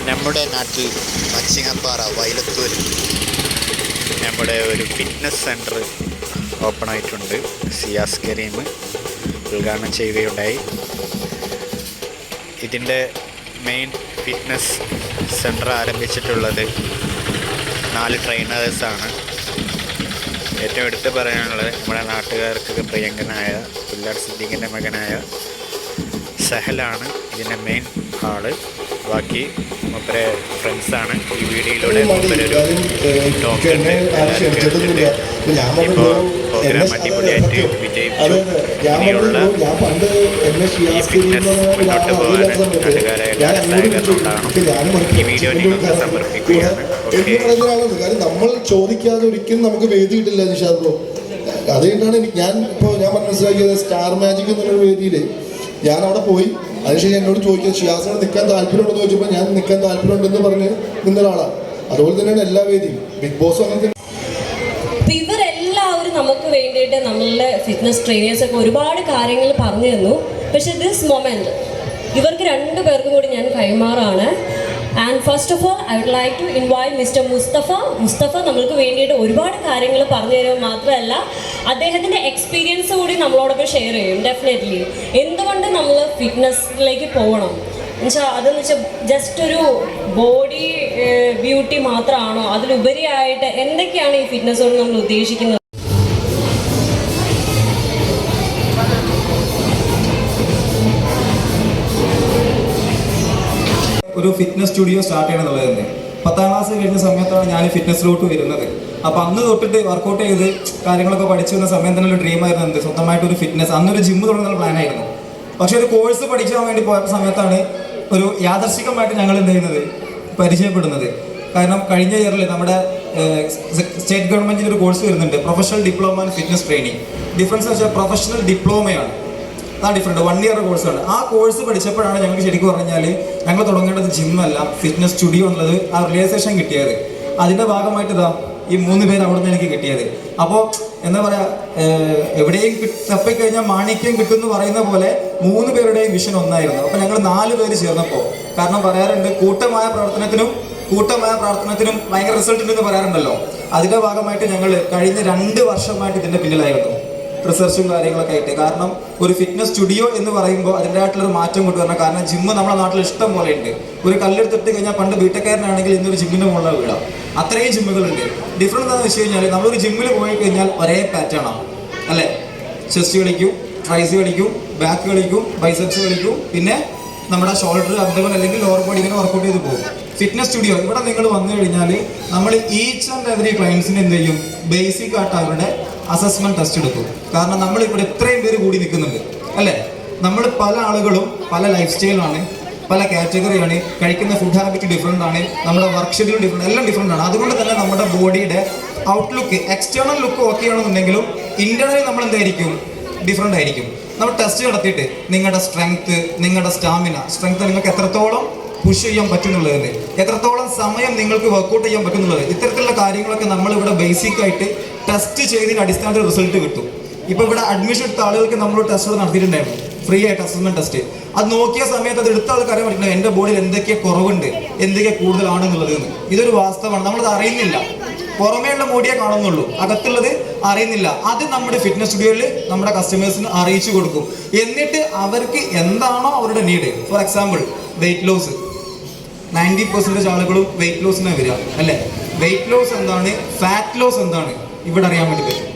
നമ്മുടെ നാട്ടിൽ മച്ചിങ്ങപ്പാറ വൈലത്തൂർ നമ്മുടെ ഒരു ഫിറ്റ്നസ് സെൻറ്റർ ഓപ്പൺ ആയിട്ടുണ്ട്. സിയാസ് കരീം ഉദ്ഘാടനം ചെയ്യുകയുണ്ടായി. ഇതിൻ്റെ മെയിൻ ഫിറ്റ്നസ് സെൻറ്റർ ആരംഭിച്ചിട്ടുള്ളത് 4 ട്രെയിനേഴ്സാണ്. ഏറ്റവും എടുത്ത് പറയാനുള്ളത് നമ്മുടെ നാട്ടുകാർക്ക് പ്രിയങ്കനായ പുല്ലാട് സിദ്ദീഖിൻ്റെ മകനായ സഹലാണ് ഇതിൻ്റെ മെയിൻ ആള്. ബാക്കി മൂപ്പരെ ഫ്രണ്ട്സാണ്. ഈ വീഡിയോയിലൂടെ മൂപ്പരൊരു ടോക്കുണ്ട്. ഇപ്പോൾ പ്രോഗ്രാം അടിപൊളിയായിട്ട് വിജയിച്ചു. ഇനിയുള്ള ഈ ഫിറ്റ്നസ് മുന്നോട്ട് പോകാൻ നാട്ടുകാരെ സഹകരണം ഉണ്ടാകണം. ഈ വീഡിയോ നിങ്ങൾക്ക് സമർപ്പിക്കുകയാണ്. കാര്യം നമ്മൾ ചോദിക്കാതെ ഒരിക്കലും നമുക്ക് വേദി കിട്ടില്ല നിഷാദ് ബ്രോ. അതുകൊണ്ടാണ് ഞാൻ മനസ്സിലാക്കിയത്. സ്റ്റാർ മാജിക് എന്നുള്ള വേദിയിൽ ഞാൻ അവിടെ പോയി. അതിനുശേഷം എന്നോട് ചോദിക്കുക ഷിയാസിനോട് നിൽക്കാൻ താല്പര്യമുണ്ടെന്ന് ചോദിച്ചപ്പോൾ ഞാൻ നിൽക്കാൻ താല്പര്യമുണ്ടെന്ന് പറഞ്ഞ് നിന്ന ഒരാളാണ്. അതുപോലെ തന്നെയാണ് എല്ലാ വേദിയും. ബിഗ് ബോസും അങ്ങനെ. ഇവരെല്ലാവരും നമുക്ക് വേണ്ടിയിട്ട് നമ്മളുടെ ഫിറ്റ്നസ് ട്രെയിനേഴ്സൊക്കെ ഒരുപാട് കാര്യങ്ങൾ പറഞ്ഞു തന്നു. പക്ഷെ ദിസ് മൊമെൻറ്റ് ഇവർക്ക് 2 പേർക്കും കൂടി ഞാൻ കൈമാറാണ്. And first of all I would like to invite mister Mustafa നമ്മൾക്ക് വേണ്ടിയിട്ട് ഒരുപാട് കാര്യങ്ങൾ പറഞ്ഞു തരുക മാത്രമല്ല അദ്ദേഹത്തിൻ്റെ എക്സ്പീരിയൻസ് കൂടി നമ്മളോടൊപ്പം ഷെയർ ചെയ്യും. ഡെഫിനറ്റ്ലി എന്തുകൊണ്ട് നമ്മൾ ഫിറ്റ്നസ്സിലേക്ക് പോകണം എന്നുവെച്ചാൽ അതെന്ന് വെച്ചാൽ ജസ്റ്റ് ഒരു ബോഡി ബ്യൂട്ടി മാത്രമാണോ, അതിലുപരിയായിട്ട് എന്തൊക്കെയാണ് ഈ ഫിറ്റ്നസ് കൊണ്ട് നമ്മൾ ഉദ്ദേശിക്കുന്നത്? ഒരു ഫിറ്റ്നസ് സ്റ്റുഡിയോ സ്റ്റാർട്ട് ചെയ്യണമെന്നുള്ളത് തന്നെ 10ാം ക്ലാസ് കഴിഞ്ഞ സമയത്താണ് ഞാൻ ഫിറ്റ്നസ്സിലോട്ട് വരുന്നത്. അപ്പോൾ അന്ന് തൊട്ടിട്ട് വർക്കൗട്ട് ചെയ്ത് കാര്യങ്ങളൊക്കെ പഠിച്ചു വന്ന സമയം തന്നെ ഒരു ഡ്രീമായിരുന്നു എന്ത് സ്വന്തമായിട്ടൊരു ഫിറ്റ്നസ്. അന്നൊരു ജിമ്മ് തുടങ്ങുന്ന പ്ലാനായിരുന്നു. പക്ഷേ ഒരു കോഴ്സ് പഠിക്കാൻ വേണ്ടി പോയ സമയത്താണ് ഒരു യാദർശികമായിട്ട് ഞങ്ങൾ എന്ത് ചെയ്യുന്നത് പരിചയപ്പെടുന്നത്. കാരണം കഴിഞ്ഞ ഇയറിൽ നമ്മുടെ സ്റ്റേറ്റ് ഗവൺമെൻറ്റിൻ്റെ ഒരു കോഴ്സ് വരുന്നുണ്ട്, professional diploma in fitness training. Difference എന്ന് വെച്ചാൽ പ്രൊഫഷണൽ ഡിപ്ലോമയാണ്, അതാണ് ഡിഫറെൻറ്റ്. 1 ഇയർ കോഴ്സാണ്. ആ കോഴ്സ് പഠിച്ചപ്പോഴാണ് ഞങ്ങൾക്ക് ശരിക്കും പറഞ്ഞാൽ ഞങ്ങൾ തുടങ്ങേണ്ടത് ജിമ്മല്ല ഫിറ്റ്നസ് സ്റ്റുഡിയോ എന്നുള്ളത് ആ റിയലൈസേഷൻ കിട്ടിയത്. അതിൻ്റെ ഭാഗമായിട്ട് ഇതാ ഈ 3 പേര് അവിടെ നിന്ന് എനിക്ക് കിട്ടിയത്. അപ്പോൾ എന്താ പറയുക, എവിടെയും തപ്പിക്കഴിഞ്ഞാൽ മാണിക്യം കിട്ടുമെന്ന് പറയുന്ന പോലെ 3 പേരുടെയും വിഷൻ ഒന്നായിരുന്നു. അപ്പോൾ ഞങ്ങൾ 4 പേര് ചേർന്നപ്പോൾ, കാരണം പറയാറുണ്ട് കൂട്ടമായ പ്രാർത്ഥനത്തിനും ഭയങ്കര റിസൾട്ട് ഉണ്ടെന്ന് പറയാറുണ്ടല്ലോ, അതിൻ്റെ ഭാഗമായിട്ട് ഞങ്ങൾ കഴിഞ്ഞ 2 വർഷമായിട്ട് ഇതിൻ്റെ പിന്നിലായിരുന്നു, റിസർച്ചും കാര്യങ്ങളൊക്കെ ആയിട്ട്. കാരണം ഒരു ഫിറ്റ്നസ് സ്റ്റുഡിയോ എന്ന് പറയുമ്പോൾ അതിൻ്റെതായിട്ടുള്ളൊരു മാറ്റം കൊണ്ടുവരണം. കാരണം ജിമ്മ് നമ്മുടെ നാട്ടിൽ ഇഷ്ടം പോലെ ഉണ്ട്. ഒരു കല്ലെടുത്തിട്ട് കഴിഞ്ഞാൽ പണ്ട് ബിടെക്കാരനാണെങ്കിൽ ഇന്നൊരു ജിമ്മിൻ്റെ മുകളിൽ വീഴാം, അത്രയും ജിമ്മുകളുണ്ട്. ഡിഫറൻറ്റ് എന്താണെന്ന് വെച്ച് കഴിഞ്ഞാൽ നമ്മളൊരു ജിമ്മിൽ പോയി കഴിഞ്ഞാൽ ഒരേ പാറ്റേൺ ആണ് അല്ലേ. ചെസ്റ്റ് കളിക്കും, ട്രൈസ് കളിക്കും, ബാക്ക് കളിക്കും, ബൈസെപ്സ് കളിക്കും, പിന്നെ നമ്മുടെ ഷോൾഡർ, അബ്ഡമൻ അല്ലെങ്കിൽ ലോവർ ബോഡി ഇങ്ങനെ വർക്കൗട്ട് ചെയ്ത് പോകും. ഫിറ്റ്നസ് സ്റ്റുഡിയോ ഇവിടെ നിങ്ങൾ വന്നു കഴിഞ്ഞാൽ നമ്മൾ ഈച്ച് ആൻഡ് എവറി ക്ലയൻസിന് എന്ത് ചെയ്യും, ബേസിക് ആയിട്ട് അവരുടെ അസസ്മെൻറ്റ് ടെസ്റ്റ് എടുക്കും. കാരണം നമ്മളിവിടെ ഇത്രയും പേര് കൂടി നിൽക്കുന്നുണ്ട് അല്ലേ. നമ്മൾ പല ആളുകളും പല ലൈഫ് സ്റ്റൈലാണ്, പല കാറ്റഗറിയാണ്, കഴിക്കുന്ന ഫുഡ് ഹാബിറ്റ് ഡിഫറെൻ്റ് ആണ്, നമ്മുടെ വർക്ക് ഷെഡ്യൂൾ ഡിഫറെൻ്റ്, എല്ലാം ഡിഫറെൻ്റ് ആണ്. അതുകൊണ്ട് തന്നെ നമ്മുടെ ബോഡിയുടെ ഔട്ട്ലുക്ക്, എക്സ്റ്റേണൽ ലുക്ക് ഓക്കെ ആണെന്നുണ്ടെങ്കിലും ഇൻറ്റേർണലി നമ്മൾ എന്തായിരിക്കും, ഡിഫറെൻ്റ് ആയിരിക്കും. നമ്മൾ ടെസ്റ്റ് നടത്തിയിട്ട് നിങ്ങളുടെ സ്ട്രെങ്ത്ത്, നിങ്ങളുടെ സ്ട്രെങ്ത്ത് നിങ്ങൾക്ക് എത്രത്തോളം പുഷ് ചെയ്യാൻ പറ്റുന്നുള്ളത്, എത്രത്തോളം സമയം നിങ്ങൾക്ക് വർക്കൗട്ട് ചെയ്യാൻ പറ്റുന്നുള്ളത്, ഇത്തരത്തിലുള്ള കാര്യങ്ങളൊക്കെ നമ്മളിവിടെ ബേസിക് ആയിട്ട് ടെസ്റ്റ് ചെയ്തതിന് അടിസ്ഥാനത്തിൽ റിസൾട്ട് കിട്ടും. ഇപ്പോൾ ഇവിടെ അഡ്മിഷൻ എടുത്ത ആളുകൾക്ക് നമ്മൾ ടെസ്റ്റ് നടത്തിയിട്ടുണ്ടായിരുന്നു, ഫ്രീ ആയിട്ട് അസസ്മെൻറ്റ് ടെസ്റ്റ്. അത് നോക്കിയ സമയത്ത് അത് എടുത്ത ആൾക്കാരെ പറ്റുന്നത് എൻ്റെ ബോഡിയിൽ എന്തൊക്കെ കുറവുണ്ട്, എന്തൊക്കെ കൂടുതലാണെന്നുള്ളത്. ഇതൊരു വാസ്തവമാണ്, നമ്മളത് അറിയുന്നില്ല. പുറമേയുള്ള ബോഡിയെ കാണുന്നുള്ളൂ, അകത്തുള്ളത് അറിയുന്നില്ല. അത് നമ്മുടെ ഫിറ്റ്നസ് സ്റ്റുഡിയോയിൽ നമ്മുടെ കസ്റ്റമേഴ്സിന് അറിയിച്ചു കൊടുക്കും. എന്നിട്ട് അവർക്ക് എന്താണോ അവരുടെ need, for example weight loss, 90% ആളുകളും വെയിറ്റ് ലോസിനാണ് വരിക അല്ലേ. വെയിറ്റ് ലോസ് എന്താണ്, ഫാറ്റ് ലോസ് എന്താണ് ഇവിടെ അറിയാൻ വേണ്ടി പറ്റും.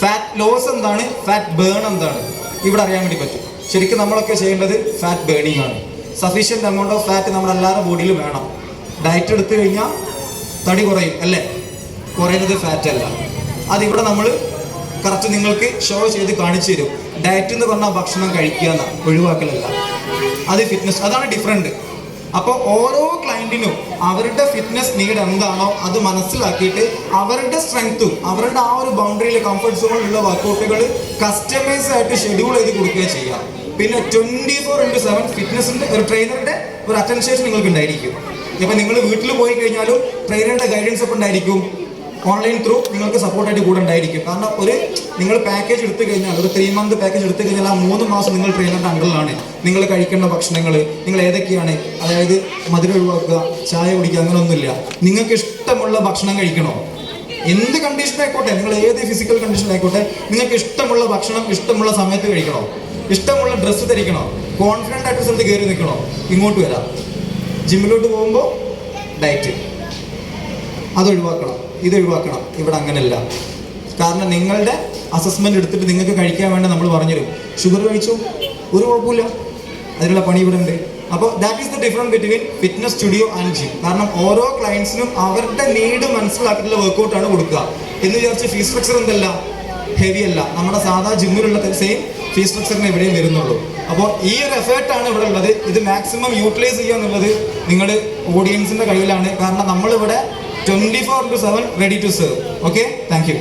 ഫാറ്റ് ലോസ് എന്താണ്, ഫാറ്റ് ബേൺ എന്താണ് ഇവിടെ അറിയാൻ വേണ്ടി പറ്റും. ശരിക്കും നമ്മളൊക്കെ ചെയ്യേണ്ടത് ഫാറ്റ് ബേണിംഗ് ആണ്. സഫീഷ്യൻറ്റ് എമൗണ്ട് ഓഫ് ഫാറ്റ് നമ്മുടെ എല്ലാവരുടെ ബോഡിയിൽ വേണം. ഡയറ്റ് എടുത്തു കഴിഞ്ഞാൽ തടി കുറയും അല്ലേ, കുറയുന്നത് ഫാറ്റ് അല്ല. അതിവിടെ നമ്മൾ കറക്റ്റ് നിങ്ങൾക്ക് ഷോ ചെയ്ത് കാണിച്ചു തരും. ഡയറ്റ് എന്ന് പറഞ്ഞാൽ ഭക്ഷണം കഴിക്കുക എന്നാണ്, ഒഴിവാക്കലല്ല. അത് ഫിറ്റ്നസ്, അതാണ് ഡിഫറെൻറ്റ്. അപ്പോൾ ഓരോ ക്ലയൻറ്റിനും അവരുടെ ഫിറ്റ്നസ് നീഡ് എന്താണോ അത് മനസ്സിലാക്കിയിട്ട് അവരുടെ സ്ട്രെങ്ത്തും അവരുടെ ആ ഒരു ബൗണ്ടറിയിൽ കംഫർട്ട് സോണിലുള്ള വർക്കൗട്ടുകൾ കസ്റ്റമൈസായിട്ട് ഷെഡ്യൂൾ ചെയ്ത് കൊടുക്കുകയും ചെയ്യാം. പിന്നെ 24/7 ഫിറ്റ്നസിൻ്റെ ഒരു ട്രെയിനറുടെ ഒരു അറ്റൻഷൻ നിങ്ങൾക്ക് ഉണ്ടായിരിക്കും. ഇപ്പം നിങ്ങൾ വീട്ടിൽ പോയി കഴിഞ്ഞാലും ട്രെയിനറുടെ ഗൈഡൻസ് ഒക്കെ ഉണ്ടായിരിക്കും. ഓൺലൈൻ ത്രൂ നിങ്ങൾക്ക് സപ്പോർട്ടായിട്ട് കൂടെ ഉണ്ടായിരിക്കും. കാരണം നിങ്ങൾ പാക്കേജ് എടുത്തു കഴിഞ്ഞാൽ ഒരു 3 month പാക്കേജ് എടുത്തു കഴിഞ്ഞാൽ ആ 3 മാസം നിങ്ങൾ ട്രെയിനറിൻ്റെ അണ്ടറിലാണ്. നിങ്ങൾ കഴിക്കേണ്ട ഭക്ഷണങ്ങൾ നിങ്ങൾ ഏതൊക്കെയാണ്, അതായത് മധുരം ഒഴിവാക്കുക, ചായ കുടിക്കുക, അങ്ങനെയൊന്നുമില്ല. നിങ്ങൾക്ക് ഇഷ്ടമുള്ള ഭക്ഷണം കഴിക്കണോ, എന്ത് കണ്ടീഷൻ ആയിക്കോട്ടെ, നിങ്ങൾ ഏത് ഫിസിക്കൽ കണ്ടീഷൻ ആയിക്കോട്ടെ, നിങ്ങൾക്ക് ഇഷ്ടമുള്ള ഭക്ഷണം ഇഷ്ടമുള്ള സമയത്ത് കഴിക്കണോ, ഇഷ്ടമുള്ള ഡ്രസ്സ് ധരിക്കണോ, കോൺഫിഡൻ്റ് ആയിട്ട് സ്ഥലത്ത് കയറി നിൽക്കണോ, ഇങ്ങോട്ട് വരാം. ജിമ്മിലോട്ട് പോകുമ്പോൾ ഡയറ്റ് അതൊഴിവാക്കണം, ഇതൊഴിവാക്കണം. ഇവിടെ അങ്ങനെയല്ല. കാരണം നിങ്ങളുടെ അസസ്മെൻ്റ് എടുത്തിട്ട് നിങ്ങൾക്ക് കഴിക്കാൻ വേണ്ടി നമ്മൾ പറഞ്ഞുതരും. ഷുഗർ കഴിച്ചു, ഒരു കുഴപ്പമില്ല, അതിനുള്ള പണി ഇവിടെ ഉണ്ട്. അപ്പോൾ that is the difference between fitness studio and gym. കാരണം ഓരോ ക്ലയൻസിനും അവരുടെ നീഡ് മനസ്സിലാക്കിയിട്ടുള്ള വർക്കൗട്ടാണ് കൊടുക്കുക. എന്ന് വിചാരിച്ച് ഫീസ് സ്ട്രക്ചർ എന്തല്ല, ഹെവി അല്ല. നമ്മുടെ സാധാ ജിമ്മിലുള്ള സെയിം ഫീസ് സ്ട്രക്ചറിന് എവിടെയും വരുന്നുള്ളൂ. അപ്പോൾ ഈ ഒരു എഫേർട്ടാണ് ഇവിടെ ഉള്ളത്. ഇത് മാക്സിമം യൂട്ടിലൈസ് ചെയ്യുക എന്നുള്ളത് നിങ്ങളുടെ ഓഡിയൻസിൻ്റെ കയ്യിലാണ്. കാരണം നമ്മളിവിടെ 24/7 ready to serve. Okay, thank U.